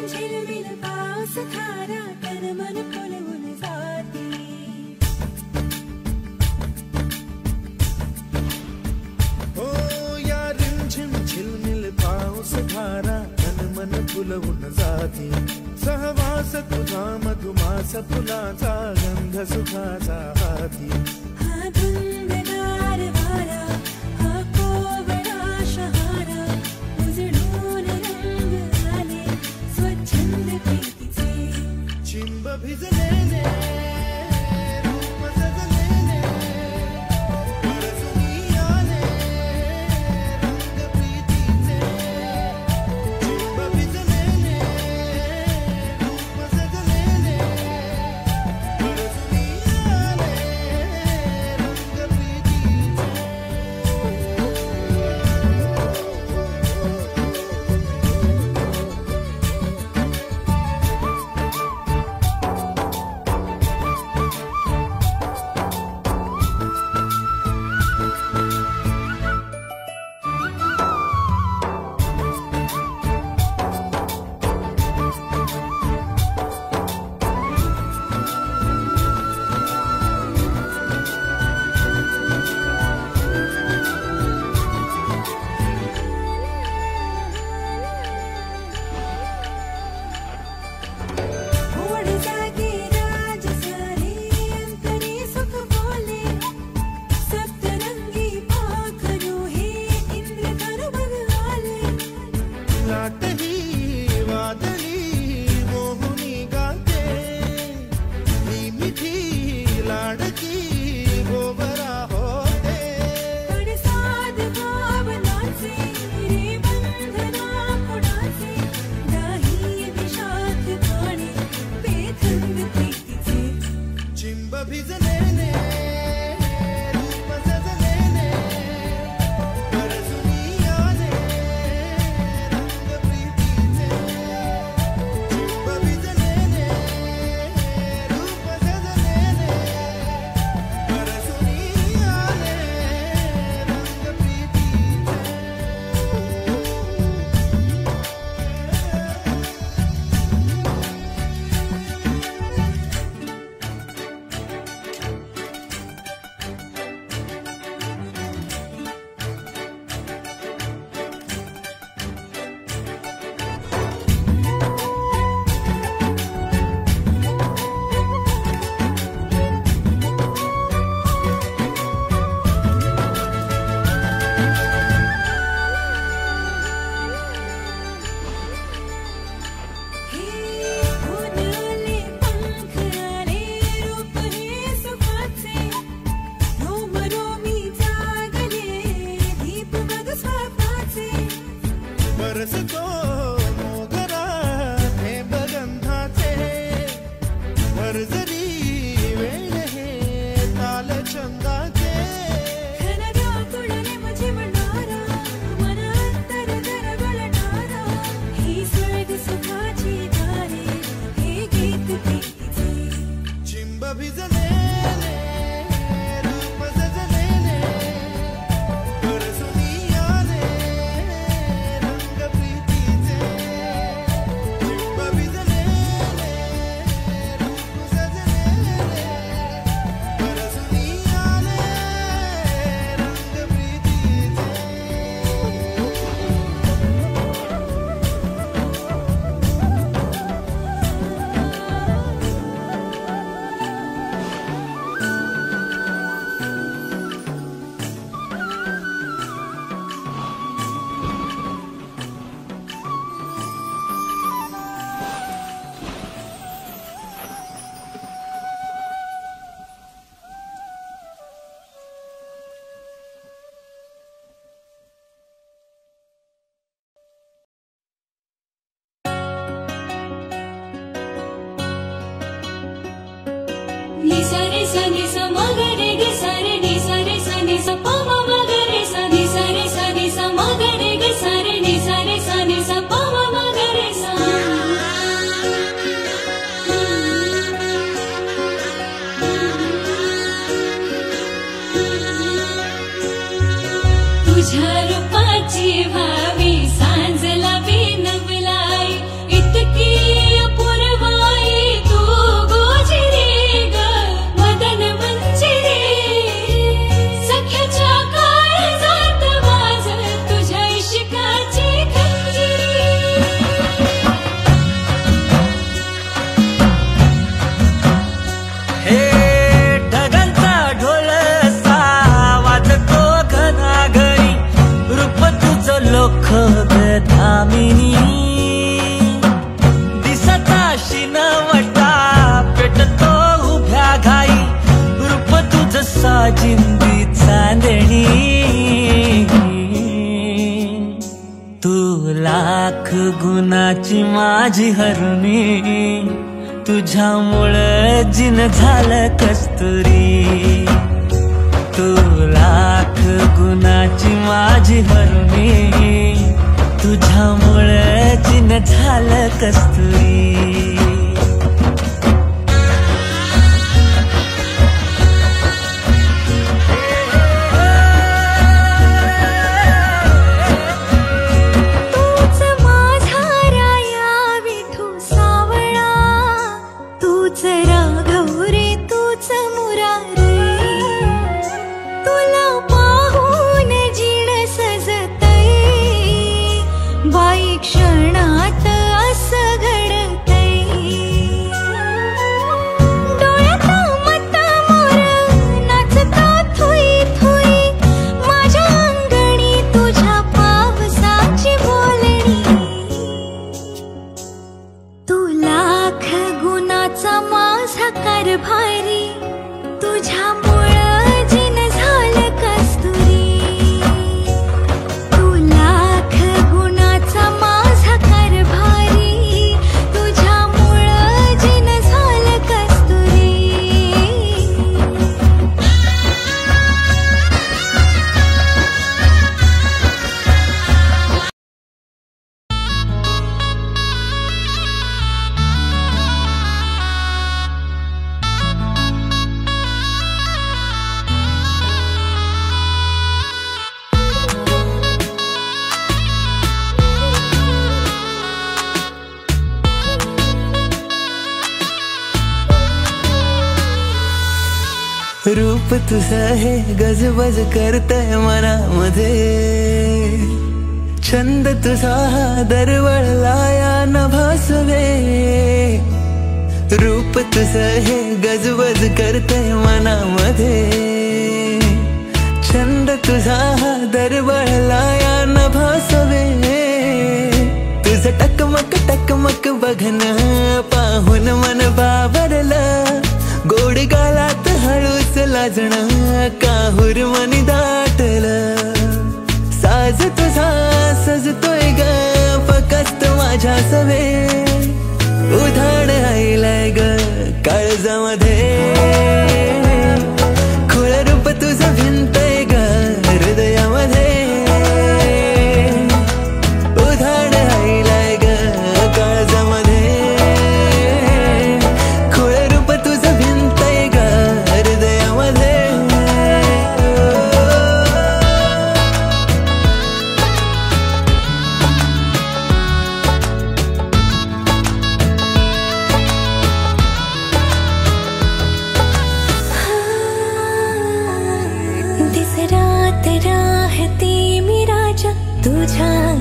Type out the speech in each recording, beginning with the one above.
झिलमिल पाऊस खारा तन मन फुलवून जाते. हो या रिमझिम झिलमिल पाऊस खारा तन मन फुलवून जाते. सहवास तुझा मधुमास फुलाचा गंध सुखाचा हाती. हा धुंदगार वारा हा कोवळा शहारा उजळून रंग आले स्वच्छंद प्रीतीचे. चिंब भिजलेले रूप सजलेले परसुनी आले रंग प्रीतीचे. चिंब भिजलेले रूप सजलेले परसुनी आले रंग प्रीतीचे. ओढ जागे राज सारे अंतरी सुख बोले. सप्तरंगी पाखरू हे इंद्रधनु बघ आले. लाट ही वादळी मोहुनी गाते. ही मिठी लाडकी गोबरा होते. पण साध भावनाचे रे बंधना कुणाचे. दाही विषाद गाणे बेथंग प्रीतीचे. चिंब भिजलेले रूप सजलेले परसुनी आले रंग प्रीतीचे. चिंब भिजलेले रूप सजलेले परसुनी आले रंग प्रीतीचे. हे फुलले पंख आले रूप हे सुखाचे. रोम रोमी जागले दीप बघ स्वप्नाचे. बरसतो मोगरा थेंब गंधाचे. भरजरी वेळ हे ताल छंदाचे. घनदाकुळने मुझे म्हणणारा मनांतर दरवळणारा. ही स्वर्ग सुखाची दारे हे गीत प्रीतीचे. चिंब भिजलेले रूप सजलेले परसुनी आले रंग प्रीतीचे. चिंब भिजलेले रूप सजलेले परसुनी आले रंग प्रीतीचे. नि सा रे सा नि सा म ग रे ग सा रे नि सा रे सा नि सा प म म ग रे सा नि सा रे सा नि सा म ग रे ग सा रे नि सा रे सा नि सा प म म ग रे सा. तुझ्या रूपाची भावी सांजला बिनवलाई इतकी लोख धामिनी दिसता शिनवटा पेटतो उभ्या घाई रूप तुझ साजिंदी चांदणी तू लाख गुणाची माझी हरुणी तुझ्यामुळे जिन झालं कस्तुरी तू लाख गुणाची माझी हरुणी तुझ्यामुळे जिन झालं कस्तुरी रूप तुझं हे गजबज करतय मनामध्ये छंद तुझा हा दरवळला या नभासवे रूप तुझं हे गजबज करतय मनामध्ये छंद तुझा हा दरवळला या नभासवे तुझं टकमक बघन पाहून मन बावरलं गोड गालात हळूच लाजणं काहूर मनी दाटलं साज तुझा सजतोय ग फकस्त माझ्या सवे उधाण आईलाय ग काळजामध्ये खुळ रूप तुझं भिंतय ग हृदयामध्ये उधाण आईलाय ग काळजामध्ये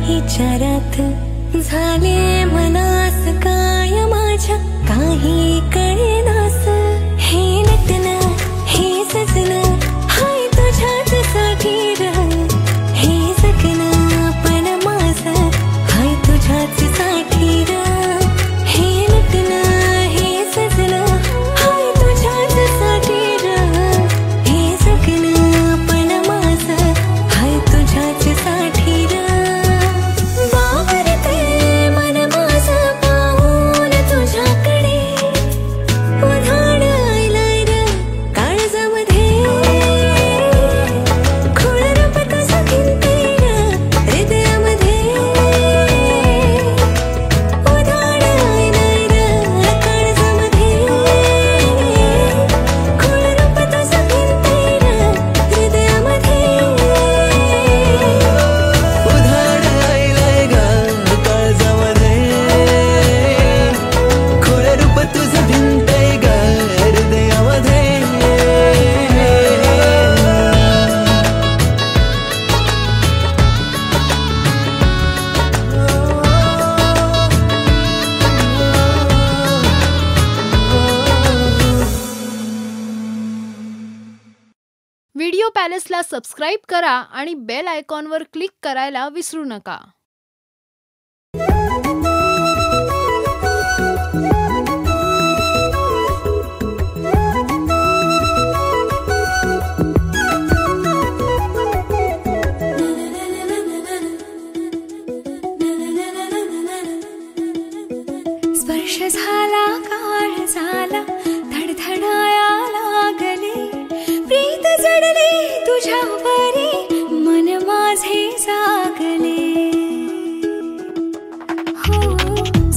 विचारात झाले मनास काय माझ्या काही कळेनास हे नटन हे सजन हाय तुझ्याच साठी रह हे जगन पण माझं हाय तुझ्याच साठी रह हे नटन हे सजन हाय तुझ्याच साठी रह हे जगन पण माझं हाय तुझ्याच साठी रह तुझ्याकडे उधाण आयलाय रे काळजामध्ये पॅलेसला सबस्क्राईब करा आणि बेल आयकॉनवर क्लिक करायला विसरू नका. स्पर्श झाला काळ झाला धडधडाया लागले प्रीत जडले तुझ्यावरी मन माझे जागले हो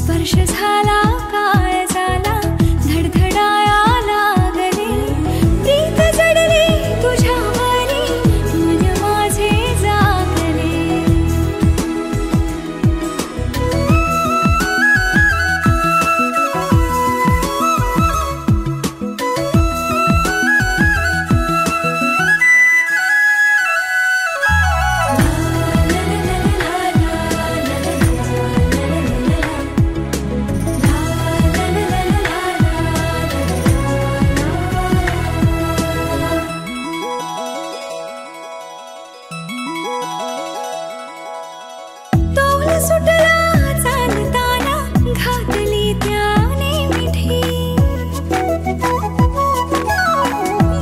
स्पर्श झाला काळ झाला धडधडाया लागले प्रीत जडले तुझ्यावरी मन माझे जागले सुटला चालताना घातली त्याने मिठी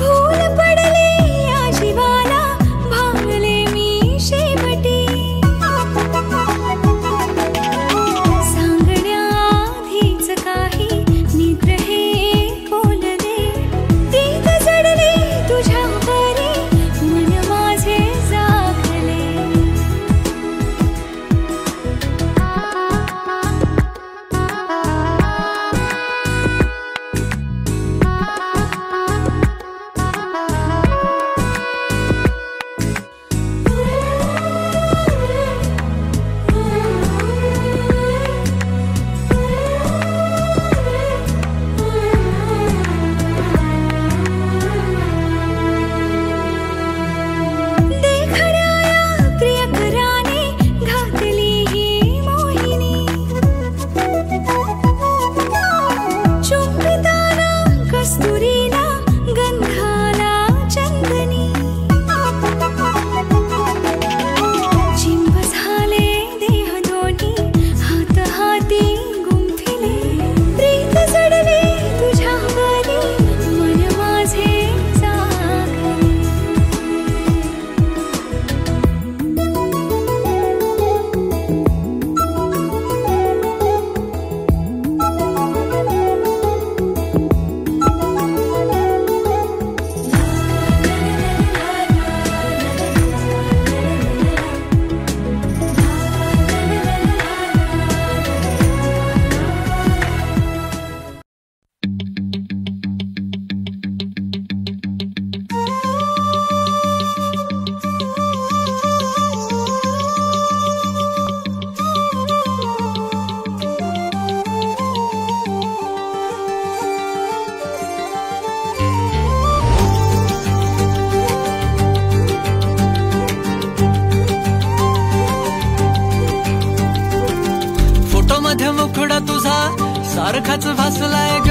भूल पडली या जीवाला भांगले मी शेवटी सांगण्याआधीच काही निद्र हे बोलले प्रीत जडले तुझ्यावरी मन माझे जागले देखण्याया प्रियकराने घातली ही मोहिनी चुंबिताना कस्तुरीला गंधाला चंदनी चिंब झाले देह दोन्ही हात हाती गुंफिले प्रीत जडले तुझ्यावरी मन माझे जागले फोटो मध्ये मुखडा तुझा सारखाच भासलाय ग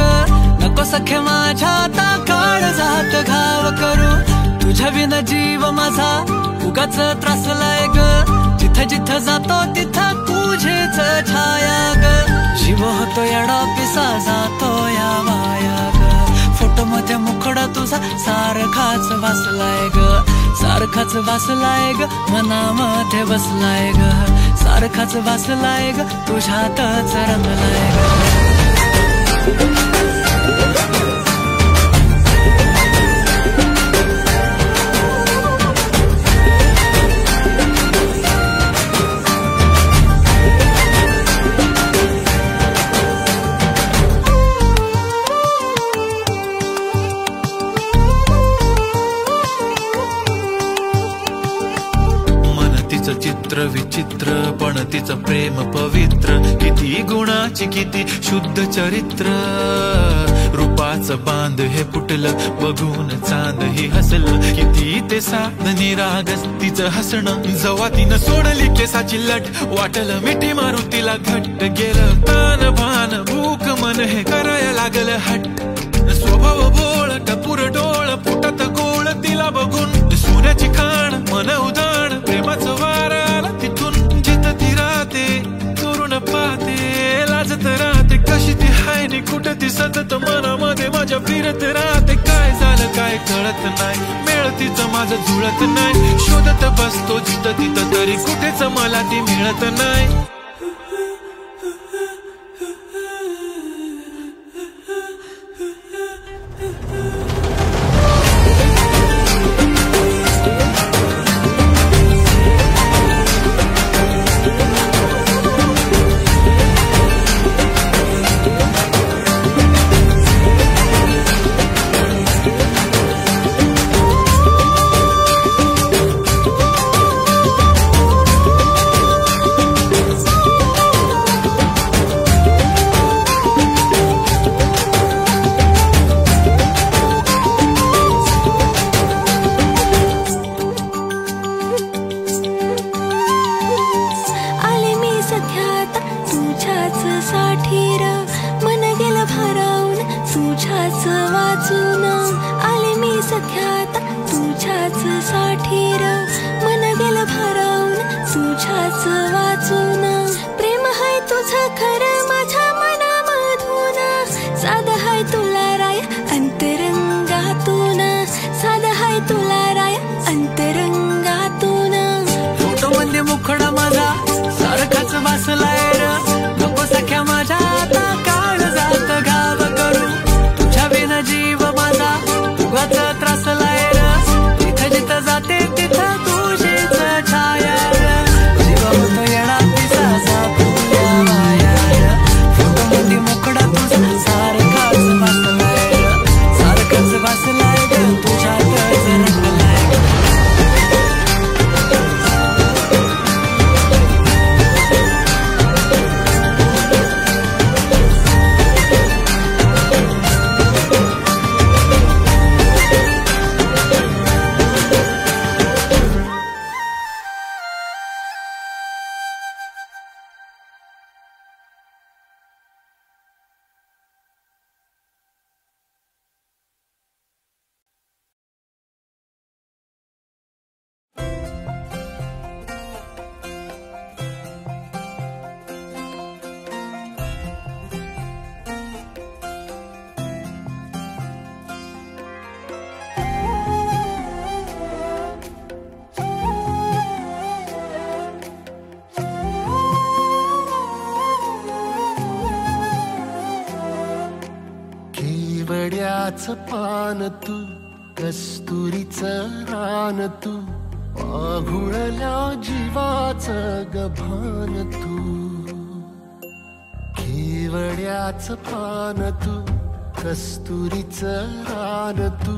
नको सखे माझ्या आता काळ जात घाव करू तुझ्या विना जीव माझा उगाच त्रासलाय ग जिथं जिथं जातो तिथं तुझीच छाया ग जीव होतो येडा पिसा जातो या माया ग फोटो मध्ये मुखडा तुझा सारखाच भासलाय ग सारखाच भासलाय ग मनामध्ये बसलाय ग सारखाच भासलाय ग तुझ्यातच रंगलाय ग चित्र विचित्र पण तिचं प्रेम पवित्र किती गुणाची किती शुद्ध चरित्र रूपाचं बांध हे फुटलं बघून चांद ही हसलं किती ते साध निरागस तिचं हसणं जवा तिनं सोडली केसाची लट वाटलं मिठी मारू तिला घट्ट गेलं तान भान भूक मन हे करायला लागलं हट्ट स्वभाव बोळ टपूर डोळ फुटत गोळ तिला तुला बघून सोन्याची खाण मन उदाण प्रेमाचं वार आला तिथून जिथं ती राहते चोरून पाहते लाजत राहते कशी ती हाय नि कुठे ती सतत मनामध्ये माझ्या फिरत राहते काय झालं काय कळत नाही मेळ तिचं माझं जुळत नाही शोधत बसतो जिथं तिथं तरी कुठेच मला ती मिळत नाही पान तू कस्तुरीचं रान तू आघुळल्या जीवाचं गभान तू केवड्याचं पान तू कस्तुरीचं रान तू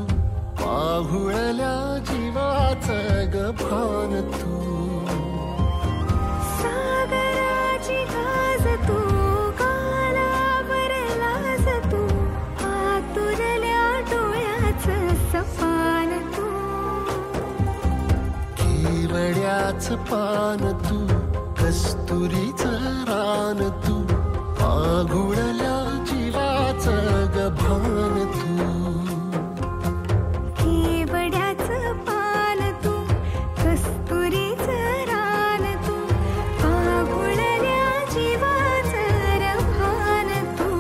आघुळल्या जीवाचं गभान तू सागराची गाज तू केवड्याचं पान तू कस्तुरीचं रान तू आघुळल्या जीवाचं गभान तू केवड्याचं पान तू कस्तुरीचं रान तू आघुळल्या जीवाचं गभान तू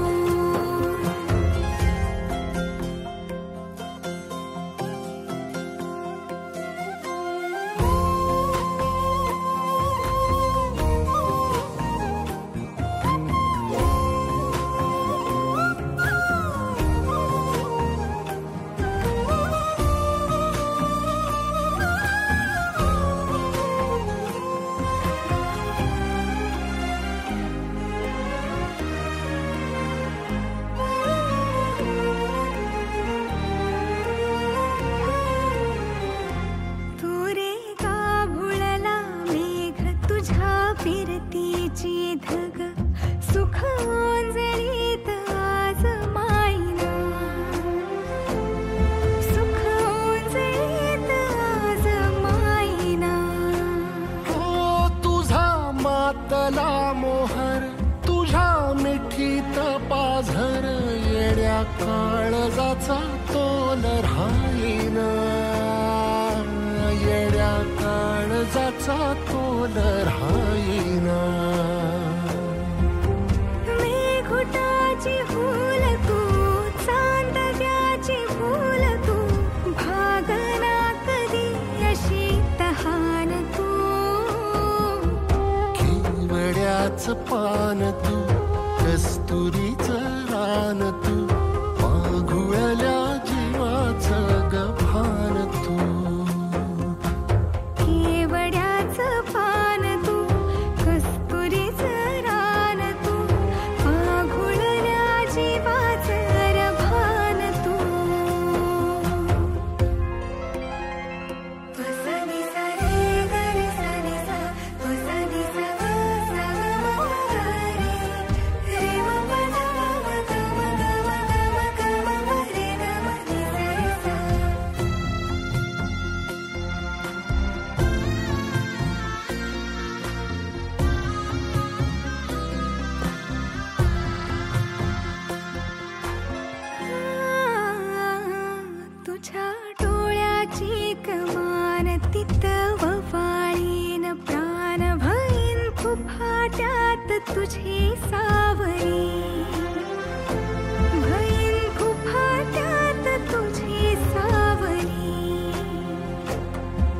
फिरतीची धग सुख ओंजळीत आज मायना सुख ओंजळीत आज मायना हो तुझा मातला मोहर तुझ्या मिठीत पाझर येड्या काळजाचा तोल राहीना जीवाचा तोल राहीना. मेघुटाची फूल तू, चांदव्याची फूल तू, भागना कधी अशी तहान तू. केवड्याचं पान तू, कस्तुरीचं रान तू, माघुळल्या जीवाचं गभान तू. केवड्याचं पान तू, कस्तुरीचं रान तू, माघुळल्या जीवाचं रभान तू. वसनी सरे गरे सनी सा, वसनी सा सा रे रे म म ग म ग म ग म रे ग म नि रे सा. तुझ्या डोळ्याची कमान तिथं ववाळीन प्राण भईन फुफाट्यात तुझी सावरी. भईन फुफाट्यात तुझी सावरी.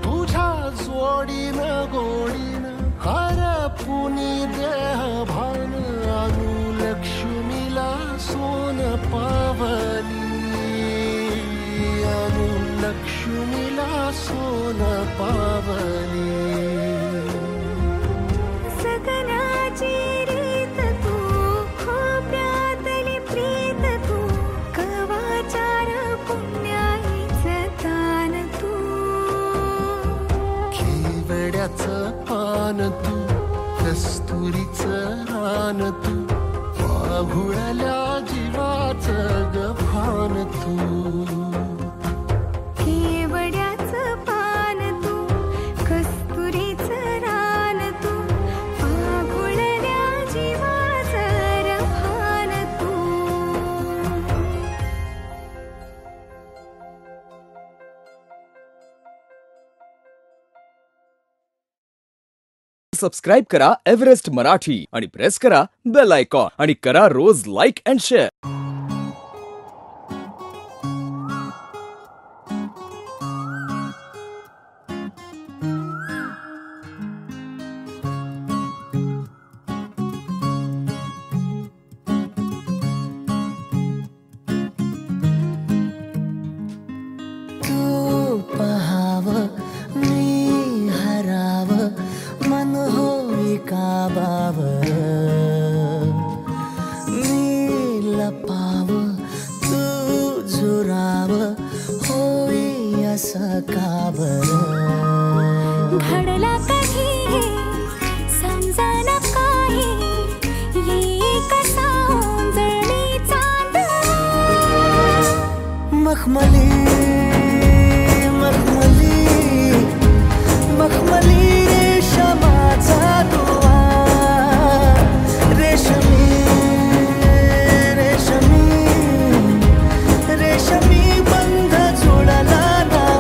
तुझ्या जोडीनं गोडीनं हरपुनी देह भान आणू लक्ष्मीला सोन पावली. आणू लक्ष्मीला सोन पावली. सगनाची रीत तू, खोप्यातली प्रीत तू, कवाचार पुण्याईचं दान तू. केवड्याचं पान तू, कस्तुरीचं रान तू, माघुळल्या जीवाचं गभान तू. केवड्याचं पान तू, कस्तुरीचं रान तू, माघुळल्या जीवाचं रभान तू. सबस्क्राईब करा एव्हरेस्ट मराठी आणि प्रेस करा बेल आयकॉन आणि करा रोज लाईक अँड शेअर. तू पहावं मी हरावं, मन होई काबावं. मी लपावं तू झुरावं, होई असं का बरं. घडला कधी हे समजाना काही, ये कसा ओंजळी चांद. मखमली मखमली मखमली रेशमाचा दुवा. रेशमी रेशमी रेशमी बंध जुळला नवा.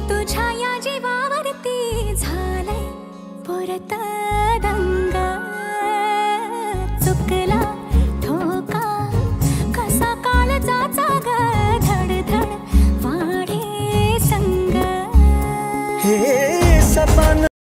तुझ्या या जीवावरती झालंय परत